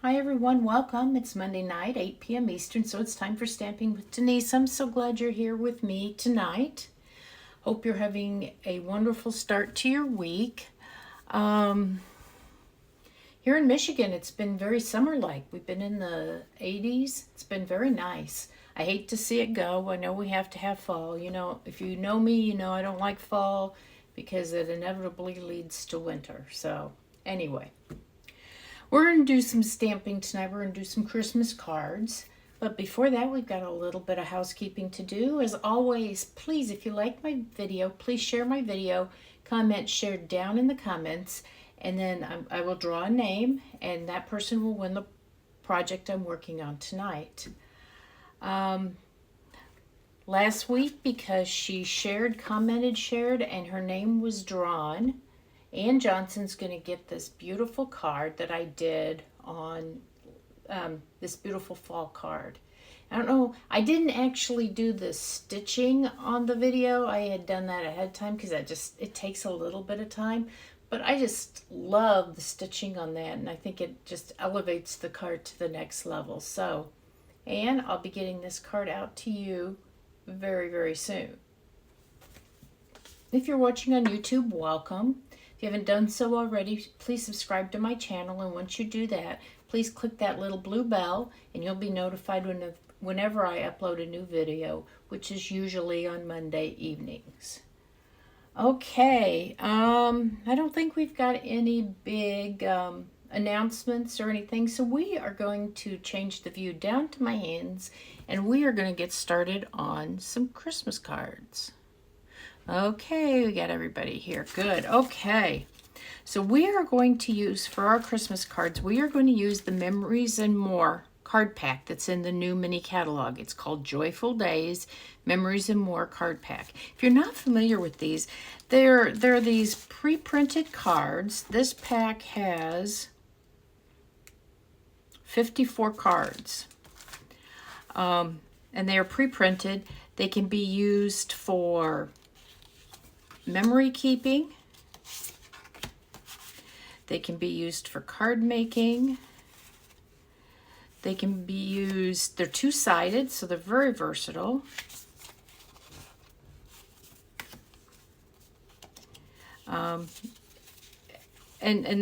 Hi everyone, welcome. It's Monday night, 8 p.m. Eastern, so it's time for Stamping with Denise. I'm so glad you're here with me tonight. Hope you're having a wonderful start to your week. Here in Michigan, it's been very summer-like. We've been in the 80s. It's been very nice. I hate to see it go. I know we have to have fall. You know, if you know me, you know I don't like fall because it inevitably leads to winter. So, anyway. We're going to do some stamping tonight. We're going to do some Christmas cards. But before that, we've got a little bit of housekeeping to do. As always, please, if you like my video, please share my video. Comment, share down in the comments. And then I will draw a name, and that person will win the project I'm working on tonight. Last week, because she commented, shared, and her name was drawn, Ann Johnson's going to get this beautiful card that I did on this beautiful fall card. I don't know, I didn't actually do the stitching on the video. I had done that ahead of time because it takes a little bit of time. But I just love the stitching on that, and I think it just elevates the card to the next level. So, Ann, I'll be getting this card out to you very, very soon. If you're watching on YouTube, welcome. If you haven't done so already, please subscribe to my channel, and once you do that, please click that little blue bell, and you'll be notified whenever I upload a new video, which is usually on Monday evenings. Okay, I don't think we've got any big announcements or anything, so we are going to change the view down to my hands, and we are going to get started on some Christmas cards. Okay, we got everybody here. Good. Okay. So we are going to use, for our Christmas cards, we are going to use the Memories and More card pack that's in the new mini catalog. It's called Joyful Days Memories and More card pack. If you're not familiar with these, they're these pre-printed cards. This pack has 54 cards. And they are pre-printed. They can be used for memory keeping. They can be used for card making. They can be used, they're two-sided, so they're very versatile. And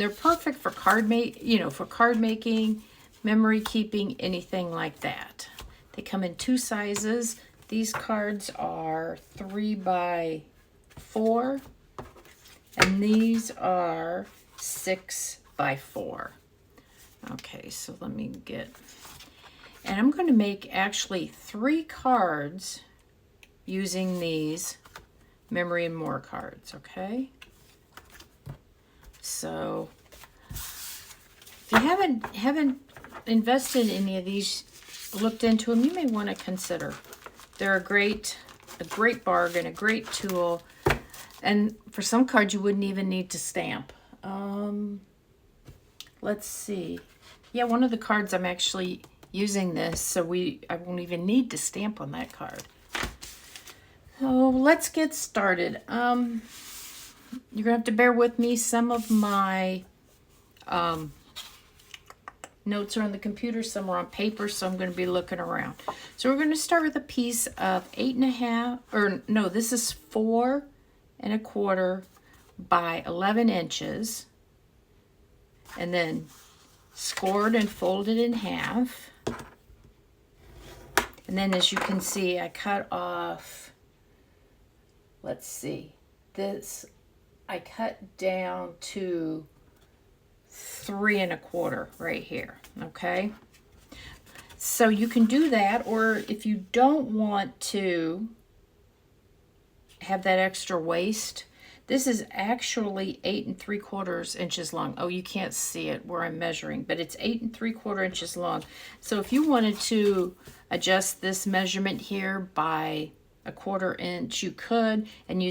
they're perfect for card making, memory keeping, anything like that. They come in two sizes. These cards are 3 by 4, and these are 6 by 4. Okay, so let me get, and I'm going to make actually 3 cards using these Memory and More cards, okay? So if you haven't invested in any of these, looked into them, you may want to consider. They're a great bargain, a great tool. And for some cards, you wouldn't even need to stamp. Let's see. Yeah, one of the cards I'm actually using this, so I won't even need to stamp on that card. So let's get started. You're gonna have to bear with me. Some of my notes are on the computer, some are on paper, so I'm going to be looking around. So we're going to start with a piece of 8.5, or no, this is 4 1/4 by 11 inches, and then scored and folded in half. And then, as you can see, I cut off, let's see, this I cut down to 3 1/4 right here. Okay, so you can do that, or if you don't want to have that extra waist, this is actually 8 3/4 inches long. Oh, you can't see it where I'm measuring, but it's 8 3/4 inches long. So if you wanted to adjust this measurement here by 1/4 inch, you could, and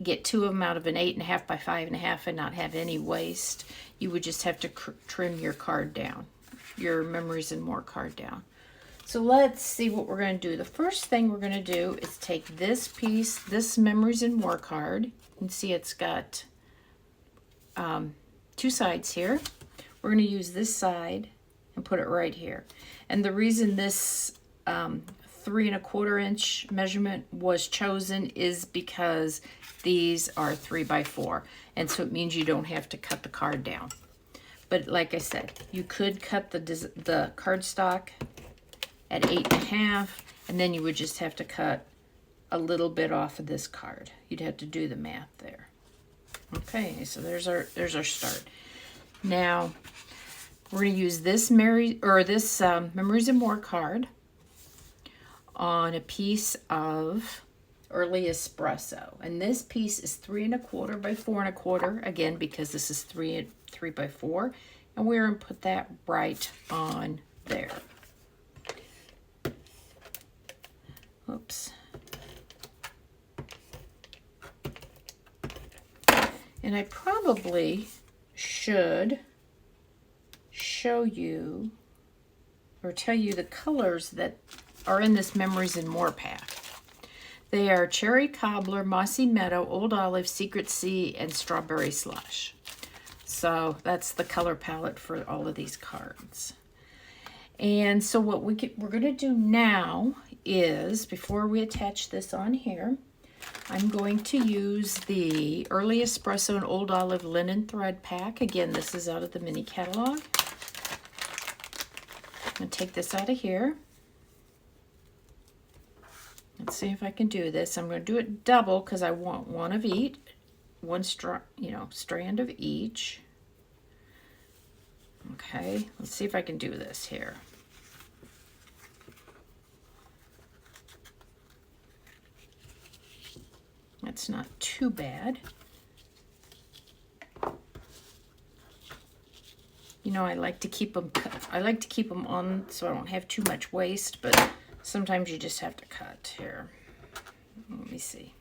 get 2 of them out of an 8.5 by 5.5 and not have any waist. You would just have to trim your card down, your Memories and More card down. So let's see what we're going to do. The first thing we're going to do is take this piece, this Memories and More card. You can see it's got 2 sides here. We're going to use this side and put it right here. And the reason this 3 1/4 inch measurement was chosen is because these are 3 by 4, and so it means you don't have to cut the card down. But like I said, you could cut the cardstock at 8 1/2, and then you would just have to cut a little bit off of this card. You'd have to do the math there. Okay, so there's our start. Now we're going to use this Memories and More card on a piece of Early Espresso, and this piece is 3 1/4 by 4 1/4, again because this is 3 by 4, and we're going to put that right on there. Oops. And I probably should show you or tell you the colors that are in this Memories and More pack. They are Cherry Cobbler, Mossy Meadow, Old Olive, Secret Sea, and Strawberry Slush. So that's the color palette for all of these cards. And so what we're going to do now is, before we attach this on here, I'm going to use the Early Espresso and Old Olive Linen Thread Pack. Again, this is out of the mini catalog. I'm going to take this out of here. Let's see if I can do this. I'm going to do it double because I want one of each, strand of each. Okay, let's see if I can do this here. That's not too bad. You know, I like to keep them on so I don't have too much waste, but sometimes you just have to cut here. Let me see.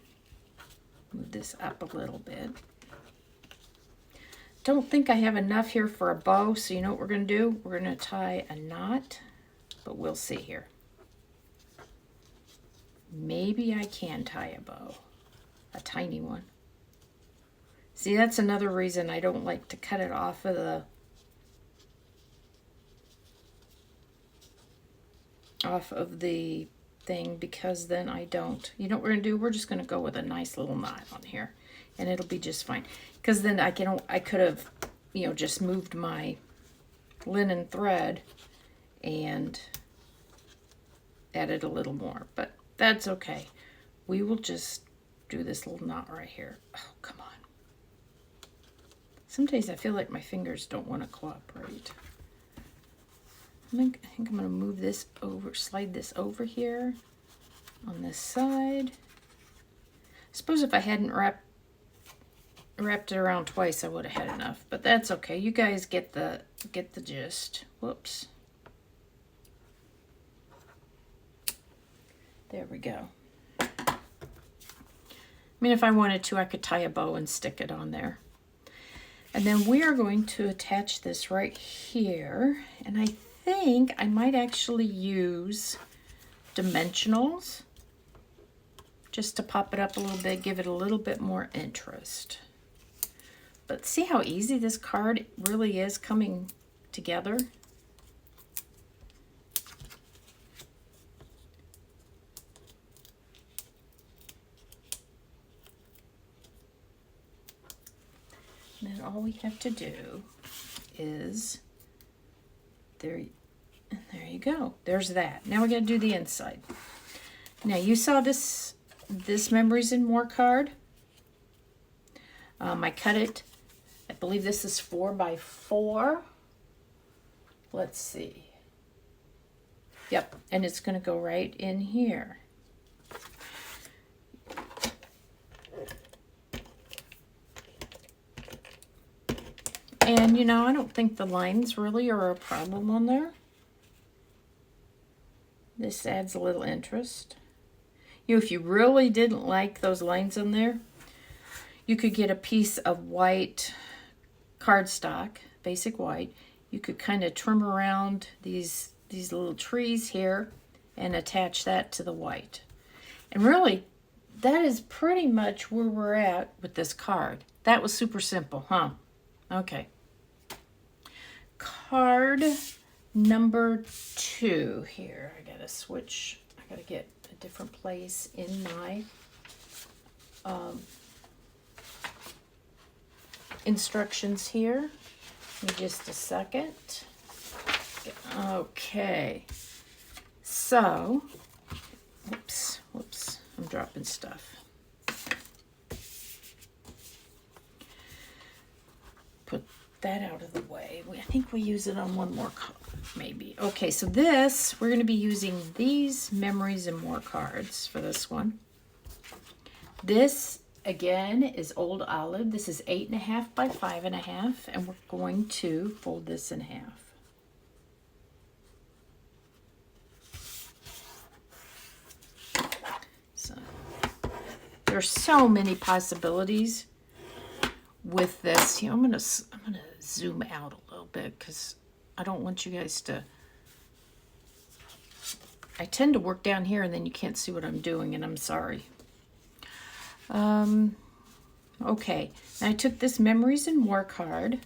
Move this up a little bit. Don't think I have enough here for a bow, so you know what we're going to do? We're going to tie a knot, but we'll see here. Maybe I can tie a bow, a tiny one. See, that's another reason I don't like to cut it off of the thing, because then I don't. You know what we're going to do? We're just going to go with a nice little knot on here, and it'll be just fine. Because then I could have, just moved my linen thread and added a little more, but that's okay. We will just do this little knot right here. Oh, come on. Some days I feel like my fingers don't want to cooperate. I think I'm going to move this over, slide this over here on this side. I suppose if I hadn't wrapped it around twice, I would have had enough, but that's okay. You guys get the gist. Whoops. There we go. I mean, if I wanted to, I could tie a bow and stick it on there. And then we are going to attach this right here, and I think I might actually use dimensionals just to pop it up a little bit, give it a little bit more interest. But see how easy this card really is coming together? And then all we have to do is, there you go. There's that. Now we got to do the inside. Now you saw this Memories and More card. I cut it. I believe this is 4 by 4. Let's see. Yep, and it's going to go right in here. And I don't think the lines really are a problem on there. This adds a little interest. If you really didn't like those lines on there, you could get a piece of white cardstock, basic white. You could kind of trim around these little trees here and attach that to the white. And really, that is pretty much where we're at with this card. That was super simple, huh? Okay. Card number 2 here. I gotta switch. I gotta get a different place in my instructions here. Give me just a second. Okay. So, whoops, I'm dropping stuff. Put that out of the way. I think we use it on one more color, maybe. Okay, so this, we're going to be using these Memories and More cards for this one. This, again, is Old Olive. This is 8.5 by 5.5, and we're going to fold this in half. So, there's so many possibilities with this. You know, I'm gonna zoom out a little bit because I don't want you guys to. I tend to work down here and then you can't see what I'm doing, and I'm sorry. Okay, now I took this Memories and More card.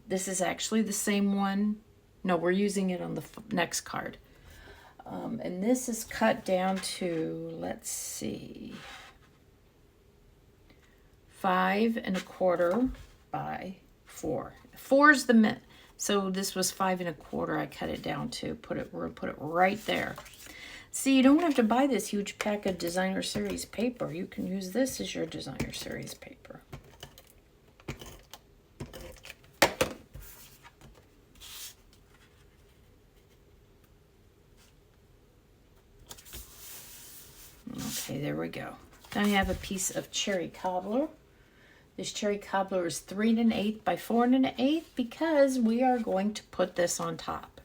This is actually the same one. No, we're using it on the next card. And this is cut down to, let's see, 5.25 by 4. 4 is the so this was 5.25. I cut it down to we're gonna put it right there. See, you don't have to buy this huge pack of Designer Series paper. You can use this as your Designer Series paper. Okay, there we go. Now I have a piece of cherry cobbler. This cherry cobbler is 3 1/8 by 4 1/8 because we are going to put this on top.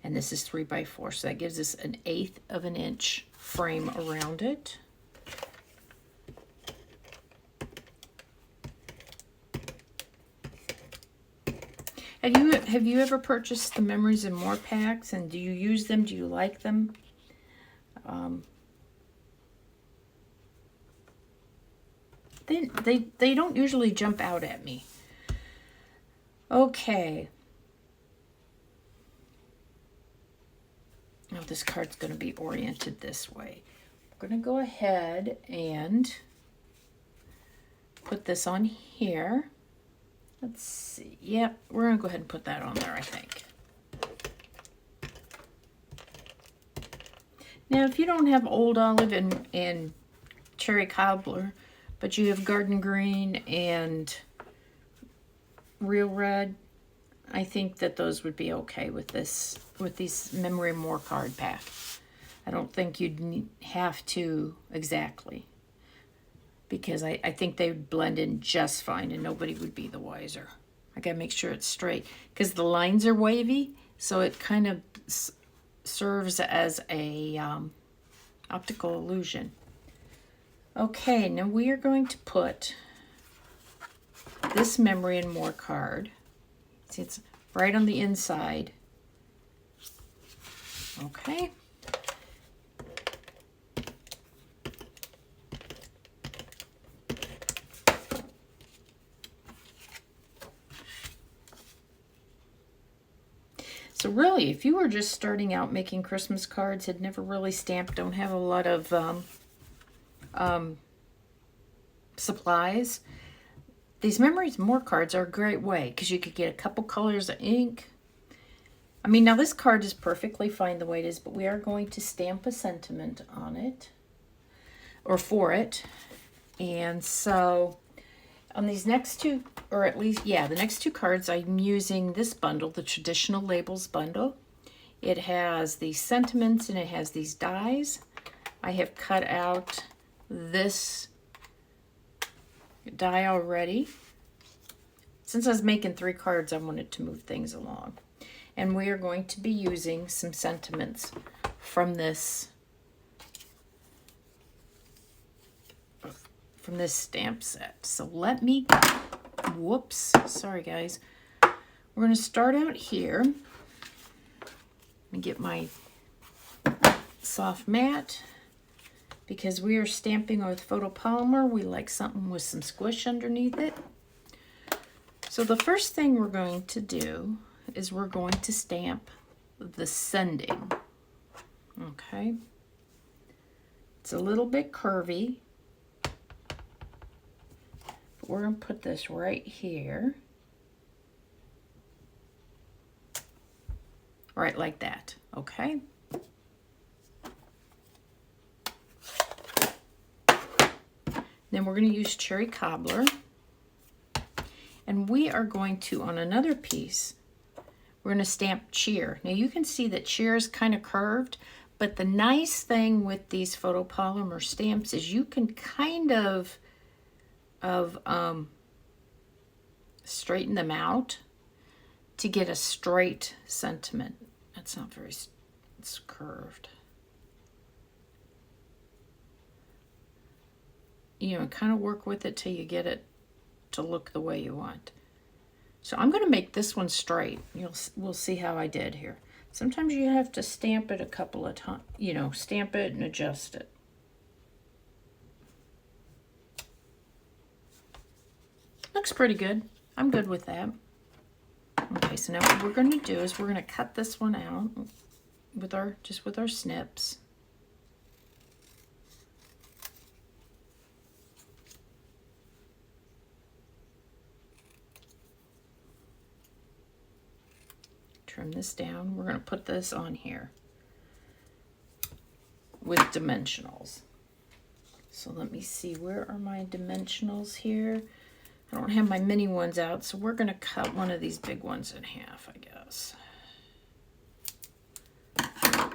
And this is 3 by 4, so that gives us 1/8 of an inch frame around it. Have you ever purchased the Memories and More packs, and do you use them? Do you like them? They don't usually jump out at me. Okay. Now this card's going to be oriented this way. We're going to go ahead and put this on here. Let's see. Yep, we're going to go ahead and put that on there, I think. Now, if you don't have Old Olive and cherry cobbler, but you have garden green and real red, I think that those would be okay with this, with these Memory More card pack. I don't think you'd have to exactly, because I think they would blend in just fine and nobody would be the wiser. I gotta make sure it's straight because the lines are wavy, so it kind of serves as a optical illusion. Okay, now we are going to put this Memory and More card. See, it's right on the inside. Okay. So really, if you were just starting out making Christmas cards, had never really stamped, don't have a lot of supplies, these Memories More cards are a great way because you could get a couple colors of ink. I mean, now this card is perfectly fine the way it is, but we are going to stamp a sentiment on it, or for it. And so on these next two, or at least, yeah, the next two cards, I'm using this bundle, the Traditional Labels bundle. It has these sentiments and it has these dies. I have cut out this die already. Since I was making 3 cards, I wanted to move things along. And we are going to be using some sentiments from this stamp set. So let me, whoops, sorry guys. We're going to start out here and get my soft matte, because we are stamping with photopolymer. We like something with some squish underneath it. So the first thing we're going to do is we're going to stamp the sending. Okay. It's a little bit curvy, but we're going to put this right here. Right like that, okay? Then we're going to use cherry cobbler. And we are going to, on another piece, we're going to stamp cheer. Now you can see that cheer is kind of curved, but the nice thing with these photopolymer stamps is you can kind of straighten them out to get a straight sentiment. That's not very, it's curved. You know, kind of work with it till you get it to look the way you want. So I'm going to make this one straight. We'll see how I did here. Sometimes you have to stamp it a couple of times, you know, stamp it and adjust it. Looks pretty good. I'm good with that. Okay, so now what we're going to do is we're going to cut this one out with our snips. Trim this down. We're going to put this on here with dimensionals. So let me see, where are my dimensionals here? I don't have my mini ones out, so we're going to cut one of these big ones in half, I guess. That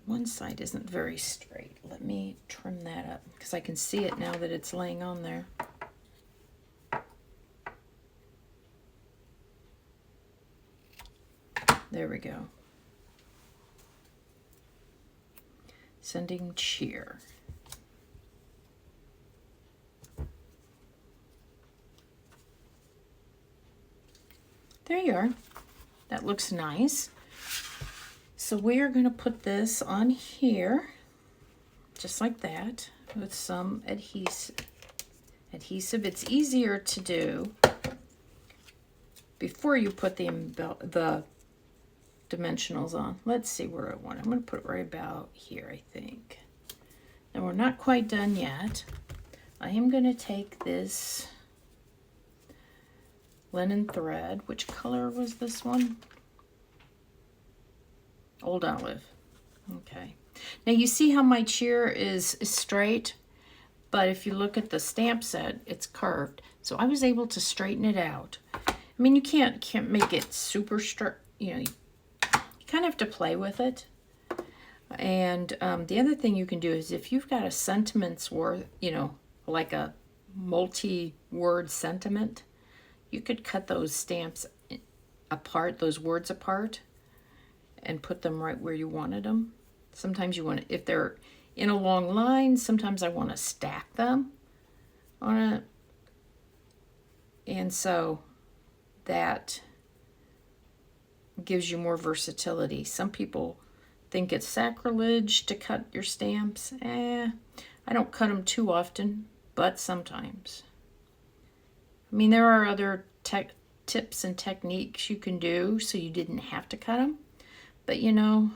one side isn't very straight. Let me trim that up because I can see it now that it's laying on there. There we go. Sending cheer. There you are. That looks nice. So we are going to put this on here, just like that, with some adhesive. It's easier to do before you put the dimensionals on. Let's see where I want it. I'm going to put it right about here, I think. And we're not quite done yet. I am going to take this linen thread. Which color was this one? Old Olive. Okay. Now you see how my cheer is straight, but if you look at the stamp set, it's curved. So I was able to straighten it out. I mean, you can't make it super straight, you know. Kind of have to play with it. And the other thing you can do is if you've got a sentiment's worth, you know, like a multi-word sentiment, you could cut those stamps apart, those words apart, and put them right where you wanted them. Sometimes you want to, if they're in a long line, sometimes I want to stack them on it. And so that gives you more versatility. Some people think it's sacrilege to cut your stamps. I don't cut them too often, but sometimes. I mean, there are other tips and techniques you can do so you didn't have to cut them. But you know,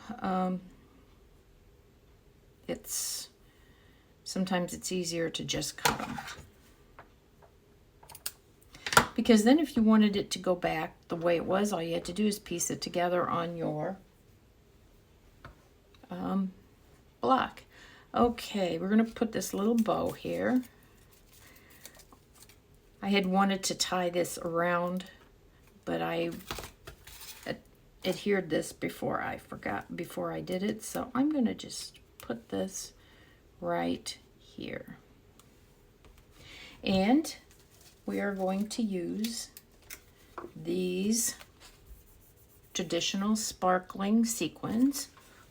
sometimes it's easier to just cut them. Because then if you wanted it to go back the way it was, all you had to do is piece it together on your block. Okay, we're going to put this little bow here. I had wanted to tie this around, but I adhered this before I did it. So I'm going to just put this right here. And we are going to use these traditional sparkling sequins.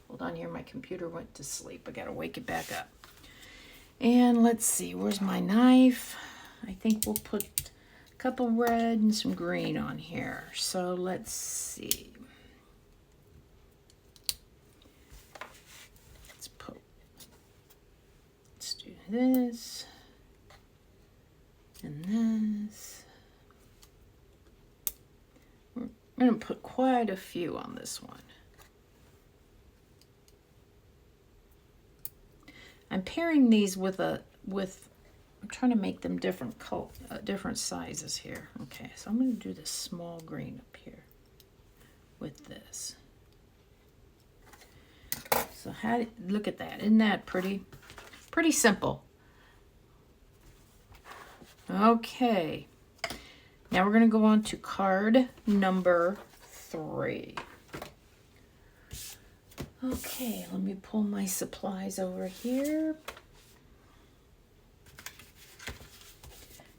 Hold on here, my computer went to sleep. I gotta wake it back up. And let's see, where's my knife? I think we'll put a couple red and some green on here. So let's see. Let's this and this. I'm going to put quite a few on this one. I'm pairing these with I'm trying to make them different sizes here. Okay, so I'm going to do this small green up here with this. So look at that. Isn't that pretty? Pretty simple. Okay. Now we're going to go on to card number 3. Okay, let me pull my supplies over here.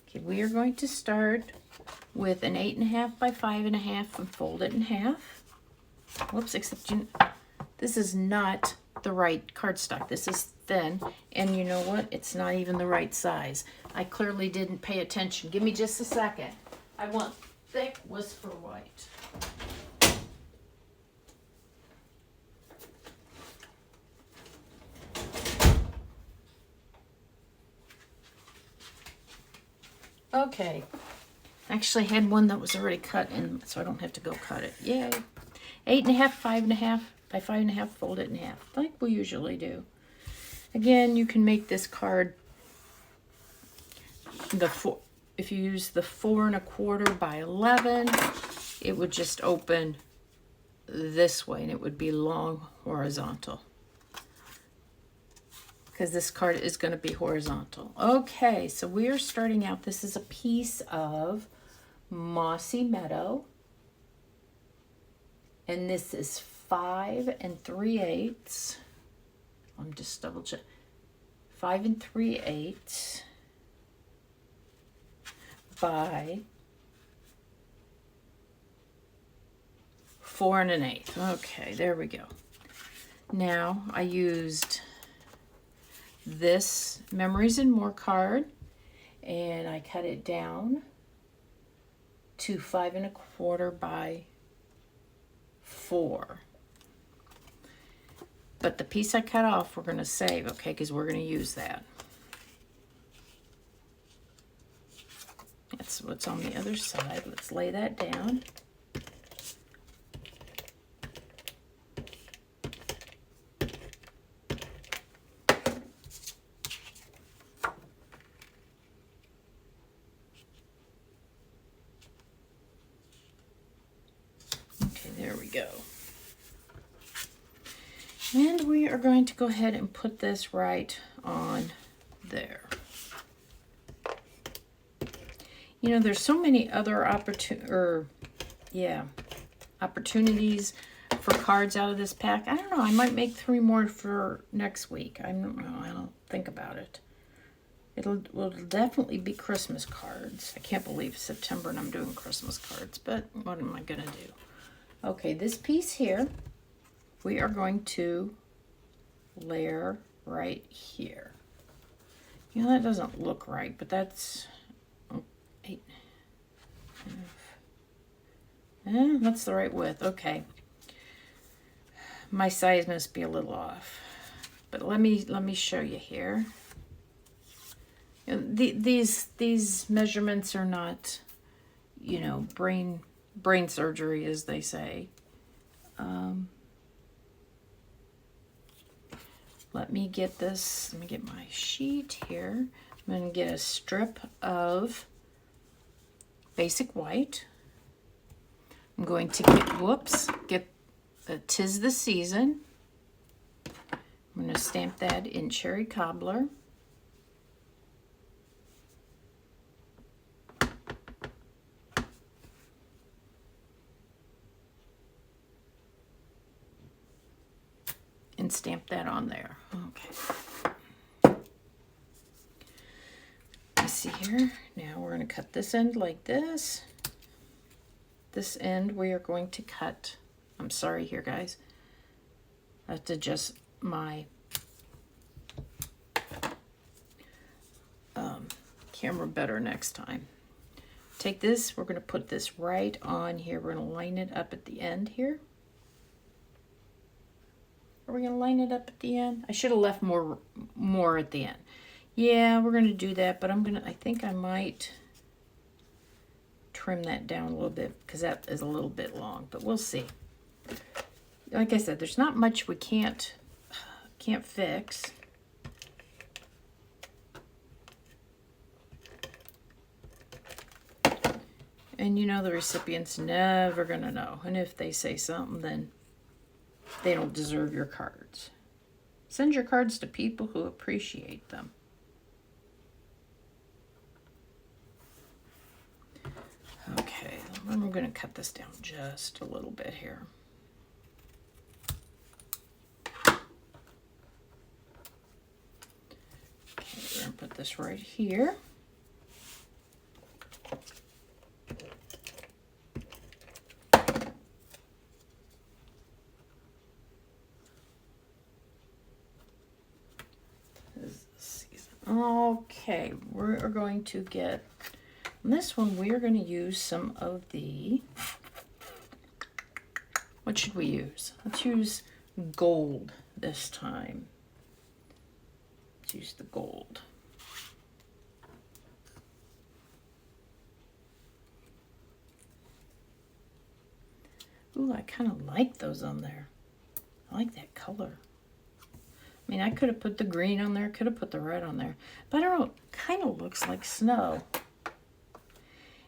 Okay, we are going to start with an 8.5 by 5.5 and fold it in half. Whoops, except this is not the right cardstock. This is thin, and you know what? It's not even the right size. I clearly didn't pay attention. Give me just a second. I want thick whisper white. Okay, actually had one that was already cut in, so I don't have to go cut it. Yay. 8.5, 5.5 by 5.5, fold it in half, like we usually do. Again, you can make this card if you use the 4.25 by 11, it would just open this way and it would be long horizontal. Because this card is going to be horizontal. Okay, so we are starting out. This is a piece of Mossy Meadow. And this is 5 3/8. I'm just double check. 5 3/8 by 4 1/8. Okay, there we go. Now I used this Memories and More card, and I cut it down to 5 1/4 by 4. But the piece I cut off, we're going to save, okay, because we're going to use that. That's what's on the other side. Let's lay that down. There we go. And we are going to go ahead and put this right on there. You know, there's so many other opportunities for cards out of this pack. I don't know, I might make 3 more for next week. I don't know, I don't think about it. Will definitely be Christmas cards. I can't believe September and I'm doing Christmas cards, but what am I gonna do? Okay, this piece here, we are going to layer right here. You know, that doesn't look right, but that's 8. That's the right width. Okay. My size must be a little off. But let me show you here. You know, these measurements are not, you know, brain surgery, as they say. Let me get my sheet here. I'm going to get a strip of basic white. I'm going to get the 'Tis the Season. I'm going to stamp that in Cherry Cobbler. And stamp that on there. Okay. Let's see here. Now we're going to cut this end like this. This end we are going to cut. I'm sorry here, guys. I have to adjust my camera better next time. Take this, we're going to put this right on here. We're going to line it up at the end here. Are we going to line it up at the end? I should have left more at the end. Yeah, we're going to do that, but I think I might trim that down a little bit because that is a little bit long, but we'll see. Like I said, there's not much we can't fix. And you know the recipient's never going to know. And if they say something, then they don't deserve your cards. Send your cards to people who appreciate them. Okay, I'm going to cut this down just a little bit here. Okay, we're going to put this right here. Okay, we're going to get, on this one we are going to use some of the, what should we use? Let's use gold this time. Let's use the gold. Ooh, I kind of like those on there. I like that color. I mean, I could have put the green on there, could have put the red on there, but I don't know, it kind of looks like snow.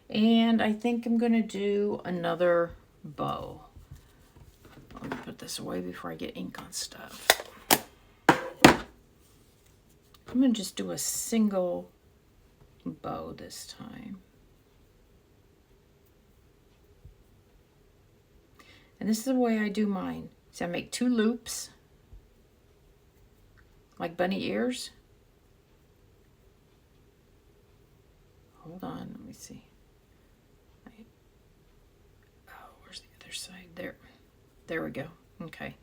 And I think I'm going to do another bow. Let me put this away before I get ink on stuff. I'm going to just do a single bow this time. And this is the way I do mine. So I make 2 loops. Like bunny ears. Hold on, let me see. Oh, where's the other side? There. There we go. Okay.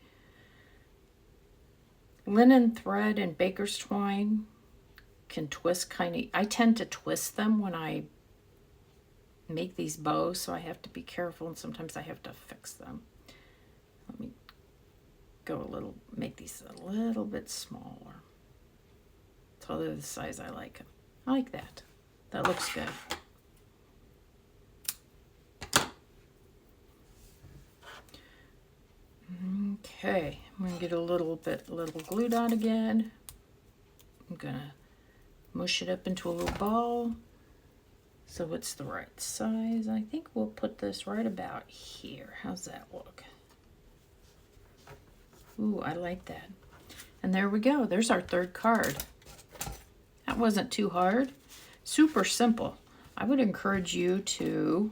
Linen thread and baker's twine can twist kind of. I tend to twist them when I make these bows, so I have to be careful, and sometimes I have to fix them. Let me go a little, make these a little bit smaller. So they're the size I like them. I like that. That looks good. Okay, I'm gonna get a little glue dot again. I'm gonna mush it up into a little ball so it's the right size. I think we'll put this right about here. How's that look? Ooh, I like that. And there we go. There's our 3rd card. That wasn't too hard. Super simple. I would encourage you to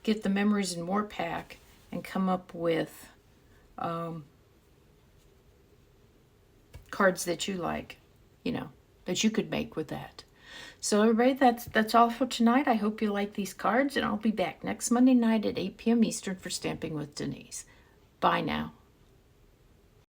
get the Memories and More pack and come up with cards that you like, you know, that you could make with that. So everybody, that's all for tonight. I hope you like these cards, and I'll be back next Monday night at 8 p.m. Eastern for Stamping with Denise. Bye now.